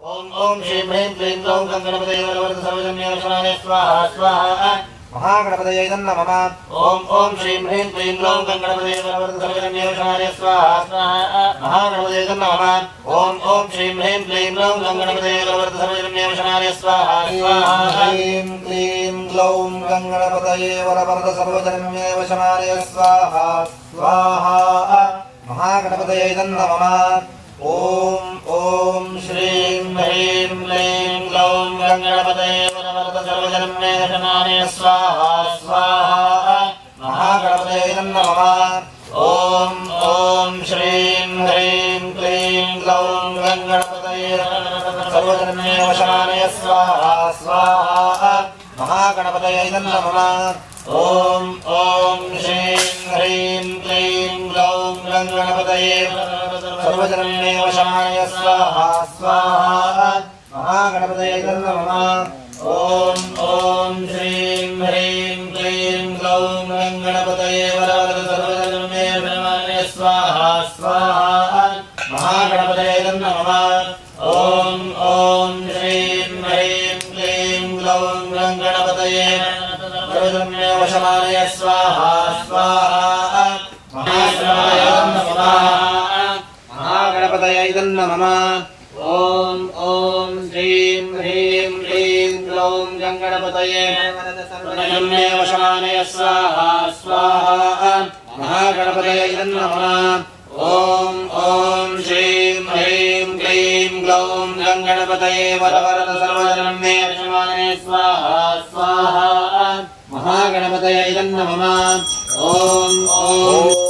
ओम ओम श्रीं ह्रीं क्लीं ग्लौं गणपतये वरवरद सर्वजन्यवशनाय स्वाहा स्वाहा महागणपतये नमः ओम ओम श्रीं ह्रीं क्लीं ग्लौं गणपतये वरवरद सर्वजन्यवशनाय स्वाहा स्वाहा महागणपतये नमः ओम ओम श्रीं ह्रीं क्लीं ग्लौं गणपतये वरवरद सर्वजन्यवशनाय स्वाहा स्वाहा ह्रीं क्लीं ग्लौं गणपतये वरवरद सर्वजन्यवशनाय स्वाहा स्वाहा महागणपतये नमः ओम ओम श्रीं ह्रीं क्लीं ग्लौं गणपतये वरवरद सर्वजन्यवशनाय स्वाहा स्वाहा महागणपतये नमः ओम ओम श्रीं ह्रीं क्लीं ग्लौं गणपतये वरवरद सर्वजन्यवशनाय स्वाहा स्वाहा महागणपतये नमः ओम ओम श्रीं ह्रीं क्लीं ग्लौं गणपतये सर्वजन्यवशनाय स्वाहा स्वाहा महागणपतये नमः ओम ओम श्रीं ह्रीं क्लीं ग्लौं गणपतये वरवरद सर्वजन्यवशनाय स्वाहा स्वाहा महागणपतये नमः ओम ओम श्रीं ह्रीं क्लीं ग्लौं गणपतये सर्वजन्यवशनाय स्वाहा स्वाहा महागणपतये नमः ओम ओम श्रीं ह्रीं क्लीं ग्लौं गणपतये सर्वजन्यवशनाय स्वाहा स्वाहा महागणपतये नमः ओम ओम श्रीं ह्रीं क्लीं ग्लौं गणपतये वरवरद सर्वजन्यवशनाय स्वाहा स्वाहा महागणपतये नमः ओम ओम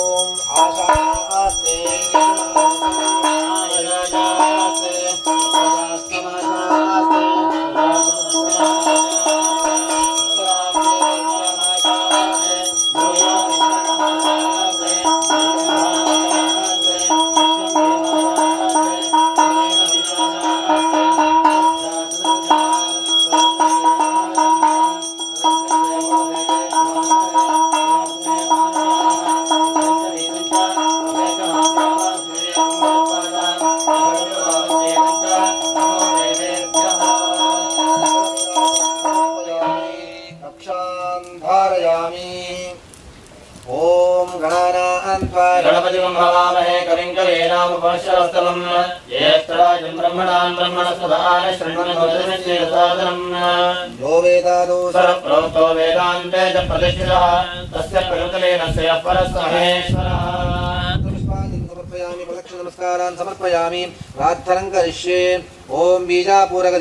गणपतिं भवामहे कविं कवीनामुपमश्रवस्तमम् ज्येष्ठराजं ब्रह्मणान् ब्रह्मणस्पदान् शृण्वन्नोतिर्विद्येसादनम् यो वेदादो सर्वप्रोक्तो वेदान्ते च प्रतिष्ठितः तस्य प्रकृतलेन स्य परस्महेश्वरः नमस्कारान् समर्पयामि प्रार्थनां करिष्ये ओम बीजापूरक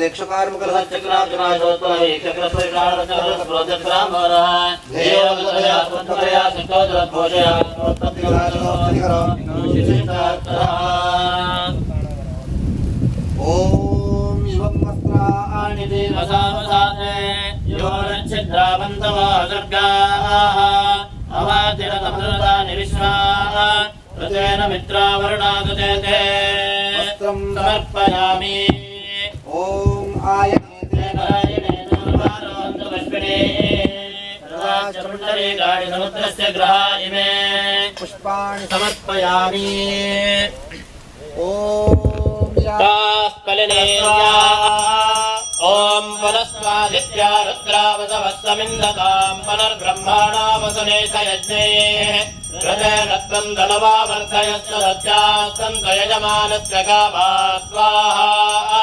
प्रतेन मित्रावरुणागते समर्पयामि ओम आयने गाड़ी समुद्रस्य ग्रहा इमे पुष्पाणि समर्पयामि ओम ओम पुनस्वादित्या रुद्रावसवस्समिन्दतां पुनर्ब्रह्माणावसने च यज्ञे रतेनत्वं धनवा वर्धयस्य सत्यास्तन्त यजमानस्य कामा स्वाहा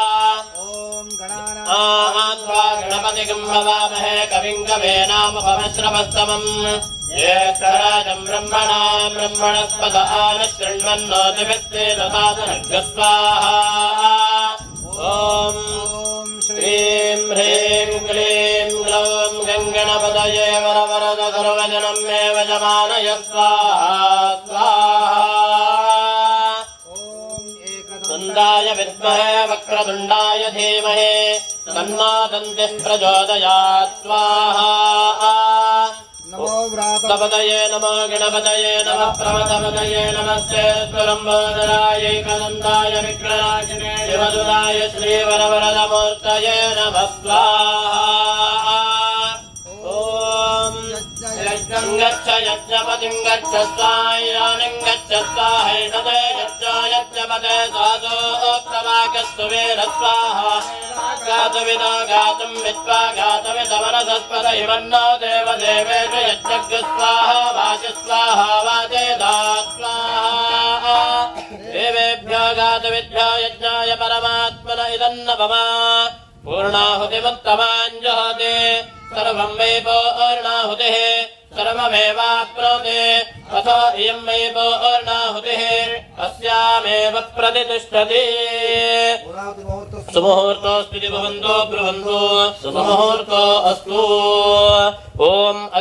ओम गणपतिं भवामहे कविं कवीनामुपमश्रवस्तमम् ज्येष्ठराजं ब्रह्मणां ब्रह्मणस्पद आनशृण्वन्नोतिभिस्तेदसादनग् स्वाहा ओम श्रीं ह्रीं क्लीं ग्लौं गणपतये वरवरद सर्वजनं मे वजमानय स्वाहा स्वाहा तुण्डाय विद्महे वक्रतुण्डाय धीमहि तन्नो दन्तिः प्रचोदयात् स्वाहा तपतये नमो गणपतये नमः प्रमथपतये नमस्ते स्वरम्बोदरायैकदन्ताय विघ्ननाशिने शिवदुराय श्रीवरवरदमूर्तये नमः स्वाहा ॐ यज्ञं गच्छ यज्ञपतिं गच्छ स्वाहायानं गच्छ स्वाहैषते यज्ञो यज्ञपते साधोक्तवाक् यज्ञस्तुवेन स्वाहा गातविदा गातुं विद्वा गातविदवरसस्पद इमन्नो देवदेवेश यज्ञ स्वाहा वाचस्वाहा वाचेदा स्वाहा देवेभ्यो गातविद्भ्यो यज्ञाय परमात्मन इदन्नवमा पूर्णाहुतिमुत्तमाञ्जुहोति सर्वं वै पूर्णाहुतिः सर्वमेवाप्नोति अथो इयं वै पूर्णाहुतिः अस्यामेव प्रतिष्ठति सुमुहूर्तोऽस्ति भवन्तो ब्रुवन्तु सुमुहूर्तो अस्तु ॐ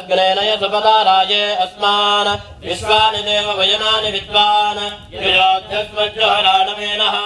अग्रे नय सुपदाराये अस्मान् विश्वानि देव वयनानि विद्वान् युयोध्यस्मज्जहराणमेनः